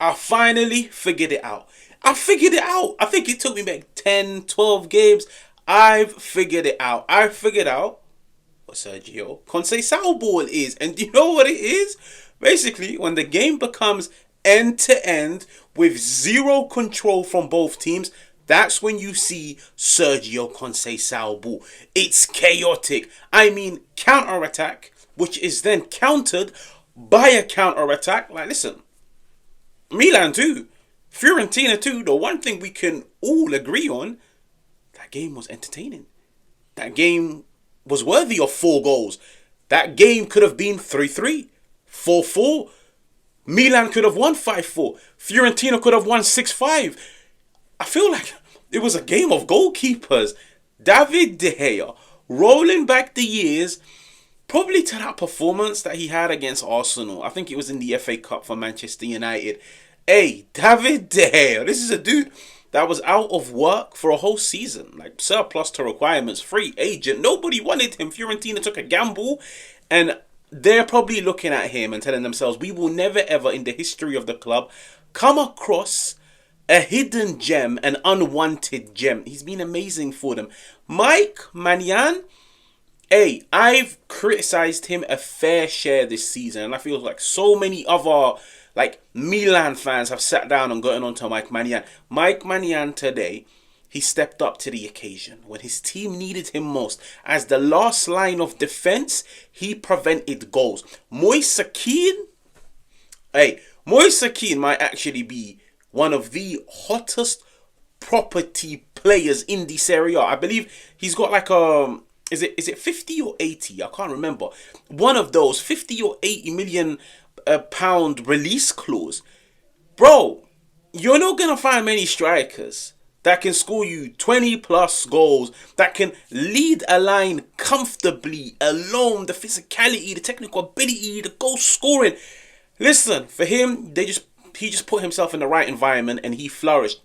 I finally figured it out. I figured it out. I think it took me like 10, 12 games. I've figured it out. I figured out what Sergio Conceição ball is. And do you know what it is? Basically, when the game becomes end to end with zero control from both teams, that's when you see Sergio Conceição ball. It's chaotic. I mean, counter-attack, which is then countered by a counter-attack. Like, listen, Milan too, Fiorentina too. The one thing we can all agree on, that game was entertaining. That game was worthy of 4 goals. That game could have been 3-3, 4-4. Milan could have won 5-4. Fiorentina could have won 6-5. I feel like it was a game of goalkeepers. David De Gea, rolling back the years, probably to that performance that he had against Arsenal. I think it was in the FA Cup for Manchester United. Hey, David De Gea, this is a dude that was out of work for a whole season. Like, surplus to requirements, free agent. Nobody wanted him. Fiorentina took a gamble, and they're probably looking at him and telling themselves, we will never ever in the history of the club come across a hidden gem, an unwanted gem. He's been amazing for them. Maignan, hey, I've criticized him a fair share this season, and I feel like so many other Milan fans have sat down and gotten onto Maignan. Maignan today, he stepped up to the occasion when his team needed him most. As the last line of defense, he prevented goals. Moise, Moise might actually be one of the hottest property players in the Serie A. I believe he's got like is it 50 or 80? I can't remember. One of those 50 or 80 million pound release clause. Bro, you're not gonna find many strikers that can score you 20 plus goals, that can lead a line comfortably alone, the physicality, the technical ability, the goal scoring. Listen, for him, he just put himself in the right environment and he flourished.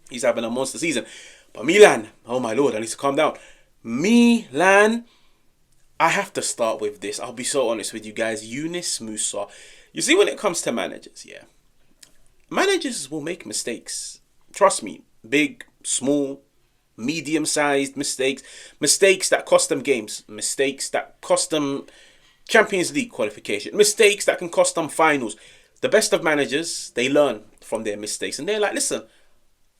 He's having a monster season. But Milan, oh my lord, I need to calm down. Milan, I have to start with this. I'll be so honest with you guys. Yunus Musa. You see, when it comes to managers, yeah, managers will make mistakes. Trust me. Big, small, medium-sized mistakes. Mistakes that cost them games. Mistakes that cost them Champions League qualification. Mistakes that can cost them finals. The best of managers, they learn from their mistakes. And they're like, listen,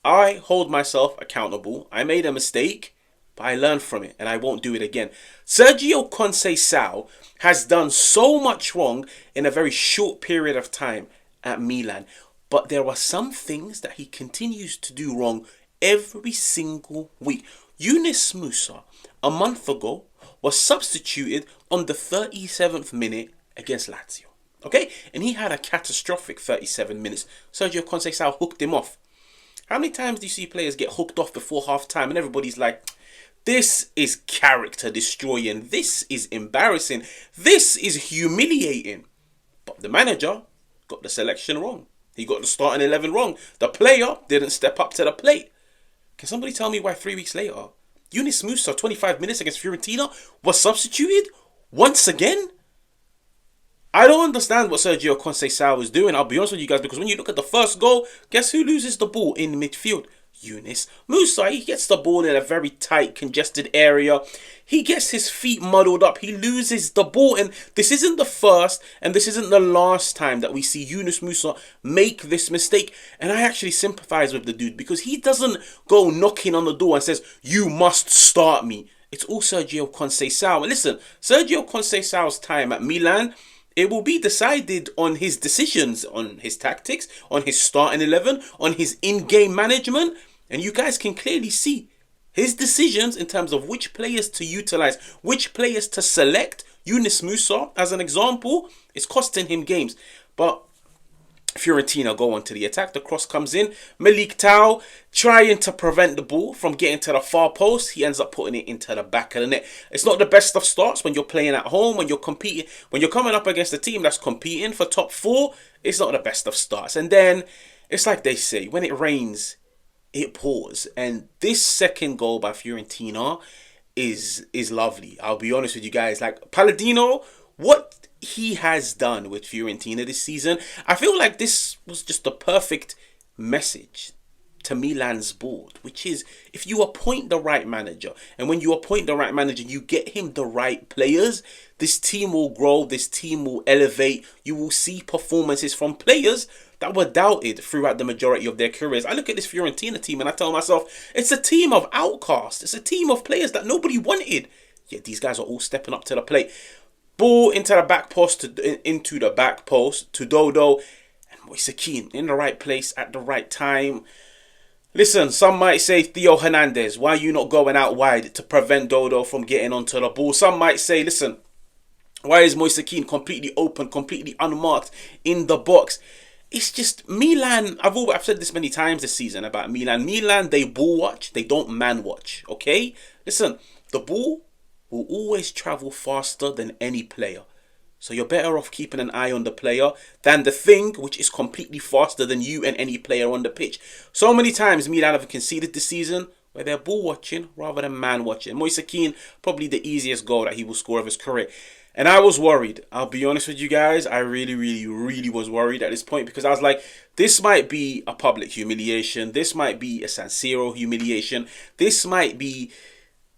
I hold myself accountable. I made a mistake, but I learned from it and I won't do it again. Sergio Conceição has done so much wrong in a very short period of time at Milan. But there are some things that he continues to do wrong every single week. Yunus Musa, a month ago, was substituted on the 37th minute against Lazio. Okay? And he had a catastrophic 37 minutes. Sergio Conceição hooked him off. How many times do you see players get hooked off before half time and everybody's like, this is character destroying. This is embarrassing. This is humiliating. But the manager got the selection wrong. He got the starting 11 wrong. The player didn't step up to the plate. Can somebody tell me why 3 weeks later, Yunus Musa, 25 minutes against Fiorentina, was substituted once again? I don't understand what Sergio Conceição is doing, I'll be honest with you guys, because when you look at the first goal, guess who loses the ball in midfield? Yunus Musa. He gets the ball in a very tight, congested area. He gets his feet muddled up. He loses the ball. And this isn't the first and this isn't the last time that we see Yunus Musa make this mistake. And I actually sympathize with the dude because he doesn't go knocking on the door and says, you must start me. It's all Sergio Conceição. And listen, Sergio Conceição's time at Milan, it will be decided on his decisions, on his tactics, on his starting 11, on his in-game management. And you guys can clearly see his decisions in terms of which players to utilize, which players to select. Yunus Musa, as an example, is costing him games. But Fiorentina go on to the attack. The cross comes in. Malik Thiaw trying to prevent the ball from getting to the far post. He ends up putting it into the back of the net. It's not the best of starts when you're playing at home, when you're competing, when you're coming up against a team that's competing for top 4. It's not the best of starts. And then it's like they say, when it rains, it pours. And this second goal by Fiorentina is lovely. I'll be honest with you guys. Like, Palladino what he has done with Fiorentina this season, I feel like this was just the perfect message to Milan's board, which is if you appoint the right manager, and when you appoint the right manager, you get him the right players, this team will grow, this team will elevate. You will see performances from players that were doubted throughout the majority of their careers. I look at this Fiorentina team and I tell myself, it's a team of outcasts. It's a team of players that nobody wanted. Yet these guys are all stepping up to the plate. Ball into the back post, to Dodo, and Moise Kean in the right place at the right time. Listen, some might say, Thiaw Hernandez, why are you not going out wide to prevent Dodo from getting onto the ball? Some might say, listen, why is Moise Kean completely open, completely unmarked in the box? It's just Milan. I've said this many times this season about Milan. Milan, they ball watch, they don't man watch. Okay? Listen, the ball will always travel faster than any player. So you're better off keeping an eye on the player than the thing which is completely faster than you and any player on the pitch. So many times Milan have conceded this season where they're ball watching rather than man watching. Moise Kean, probably the easiest goal that he will score of his career. And I was worried. I'll be honest with you guys. I really was worried at this point because I was like, this might be a public humiliation. This might be a San Siro humiliation. This might be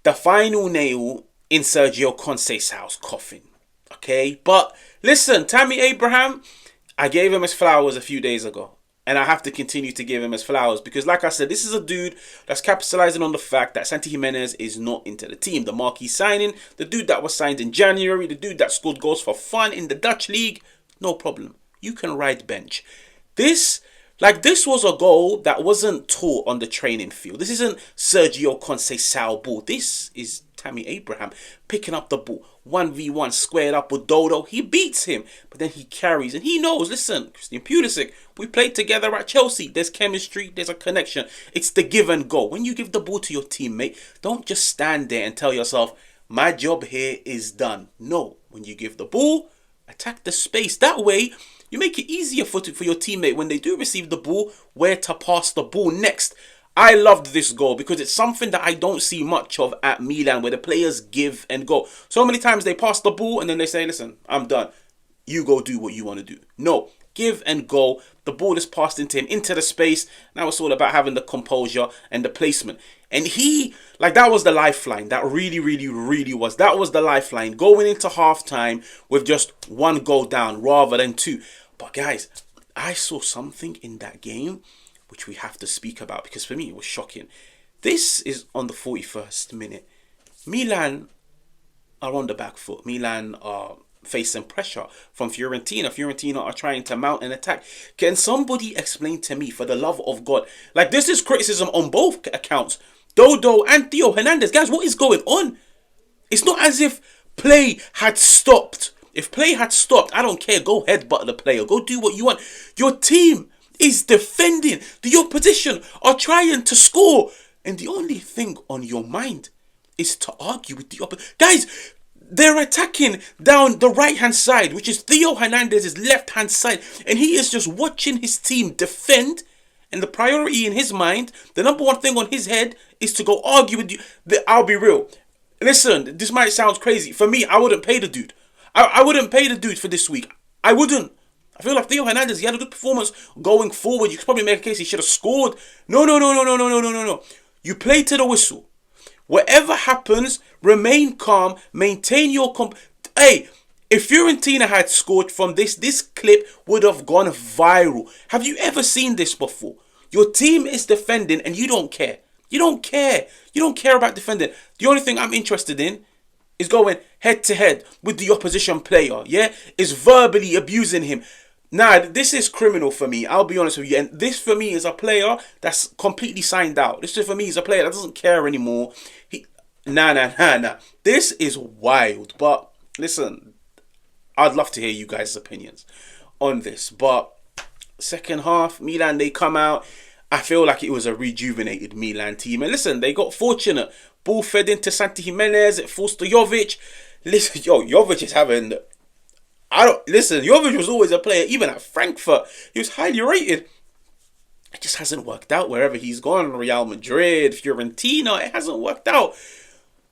the final nail in Sergio Conceição's coffin. Okay, but listen, Tammy Abraham, I gave him his flowers a few days ago. And I have to continue to give him his flowers because, like I said, this is a dude that's capitalizing on the fact that Santi Gimenez is not into the team. The marquee signing, the dude that was signed in January, the dude that scored goals for fun in the Dutch league, no problem. You can ride bench. This was a goal that wasn't taught on the training field. This isn't Sergio Conceição ball. This is Tammy Abraham picking up the ball 1v1 squared up with Dodo. He beats him, but then he carries and he knows, listen, Christian Pulisic, we played together at Chelsea. There's chemistry, there's a connection. It's the give and go. When you give the ball to your teammate, don't just stand there and tell yourself, my job here is done. No, when you give the ball, attack the space. That way, you make it easier for your teammate when they do receive the ball, where to pass the ball next. I loved this goal because it's something that I don't see much of at Milan, where the players give and go. So many times they pass the ball and then they say, listen, I'm done. You go do what you want to do. No, give and go. The ball is passed into him, into the space. Now it's all about having the composure and the placement. And that was the lifeline. That really was. That was the lifeline. Going into halftime with just one goal down rather than two. But guys, I saw something in that game which we have to speak about because for me it was shocking. This is on the 41st minute. Milan are on the back foot. Milan are facing pressure from Fiorentina. Fiorentina are trying to mount an attack. Can somebody explain to me, for the love of God, like this is criticism on both accounts, Dodo and Thiaw Hernandez. Guys, what is going on? It's not as if play had stopped. If play had stopped, I don't care. Go headbutt the player. Go do what you want. Your team is defending. The opposition are trying to score. And the only thing on your mind is to argue with the opposition. Guys, they're attacking down the right-hand side, which is Thiaw Hernandez's left-hand side. And he is just watching his team defend. And the priority in his mind, the number one thing on his head is to go argue with you. I'll be real. Listen, this might sound crazy. For me, I wouldn't pay the dude. I wouldn't pay the dude for this week. I wouldn't. I feel like Thiaw Hernandez, he had a good performance going forward. You could probably make a case he should have scored. No. You play to the whistle. Whatever happens, remain calm, maintain your Hey, if Fiorentina had scored from this clip would have gone viral. Have you ever seen this before? Your team is defending and you don't care. You don't care. You don't care about defending. The only thing I'm interested in is going head to head with the opposition player, yeah? Is verbally abusing him. Nah, this is criminal for me. I'll be honest with you. And this for me is a player that's completely signed out. This for me is a player that doesn't care anymore. Nah. This is wild. But listen, I'd love to hear you guys' opinions on this. But second half, Milan, they come out. I feel like it was a rejuvenated Milan team. And listen, they got fortunate. Ball fed into Santi Gimenez. It forced to Jovic. Listen, Jovic is having... Jovic was always a player, even at Frankfurt. He was highly rated. It just hasn't worked out wherever he's gone. Real Madrid, Fiorentina, it hasn't worked out.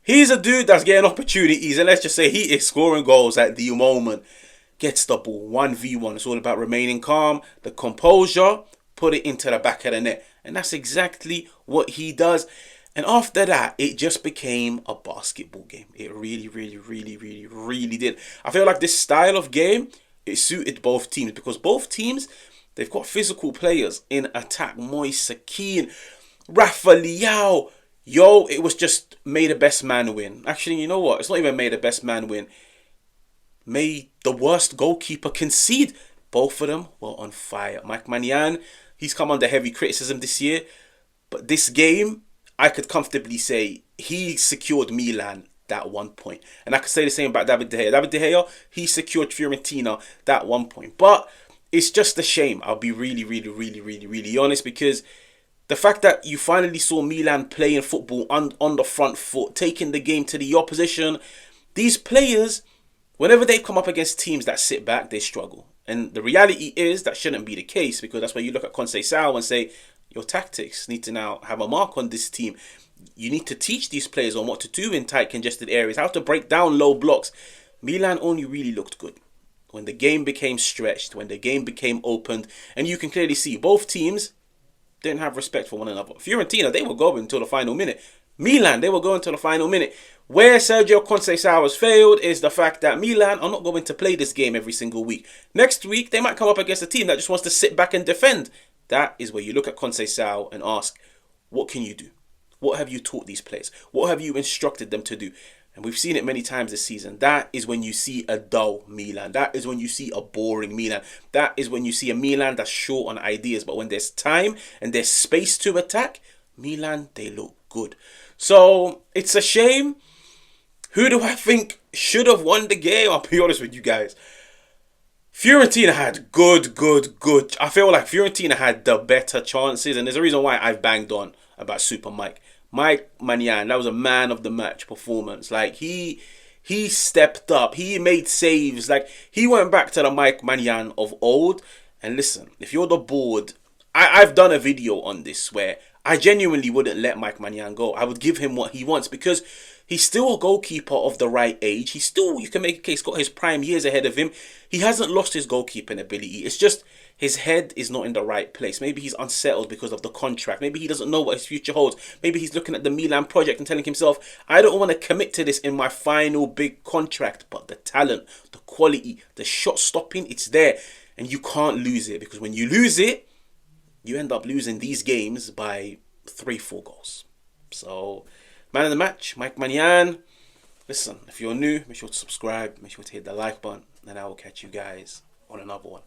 He's a dude that's getting opportunities, and let's just say he is scoring goals at the moment. Gets the ball 1v1. It's all about remaining calm, the composure, put it into the back of the net. And that's exactly what he does. And after that, it just became a basketball game. It really, really, really, really, really did. I feel like this style of game, it suited both teams because both teams, they've got physical players in attack. Moise, Kean, Thiaw. Yo, it was just may the best man win. Actually, you know what? It's not even may the best man win. May the worst goalkeeper concede. Both of them were on fire. Maignan, he's come under heavy criticism this year. But this game, I could comfortably say he secured Milan that 1 point. And I could say the same about David De Gea. David De Gea, he secured Fiorentina that 1 point. But it's just a shame. I'll be really, really, really, really, really honest, because the fact that you finally saw Milan playing football on the front foot, taking the game to the opposition, these players, whenever they come up against teams that sit back, they struggle. And the reality is that shouldn't be the case, because that's why you look at Conceição and say, your tactics need to now have a mark on this team. You need to teach these players on what to do in tight congested areas, how to break down low blocks. Milan only really looked good when the game became stretched, when the game became opened. And you can clearly see both teams didn't have respect for one another. Fiorentina, they were going until the final minute. Milan, they were going until the final minute. Where Sergio Conceição has failed is the fact that Milan are not going to play this game every single week. Next week, they might come up against a team that just wants to sit back and defend. That is where you look at Conceição and ask, what can you do? What have you taught these players? What have you instructed them to do? And we've seen it many times this season. That is when you see a dull Milan. That is when you see a boring Milan. That is when you see a Milan that's short on ideas. But when there's time and there's space to attack, Milan, they look good. So it's a shame. Who do I think should have won the game? I'll be honest with you guys. Fiorentina had good. I feel like Fiorentina had the better chances. And there's a reason why I've banged on about Super Mike. Maignan, that was a man of the match performance. Like, he stepped up. He made saves. Like, he went back to the Maignan of old. And listen, if you're the board, I've done a video on this where I genuinely wouldn't let Maignan go. I would give him what he wants because he's still a goalkeeper of the right age. He's still, you can make a case, got his prime years ahead of him. He hasn't lost his goalkeeping ability. It's just his head is not in the right place. Maybe he's unsettled because of the contract. Maybe he doesn't know what his future holds. Maybe he's looking at the Milan project and telling himself, I don't want to commit to this in my final big contract. But the talent, the quality, the shot stopping, it's there. And you can't lose it, because when you lose it, you end up losing these games by 3-4 goals. So, man of the match, Maignan. Listen, if you're new, make sure to subscribe. Make sure to hit the like button. And I will catch you guys on another one.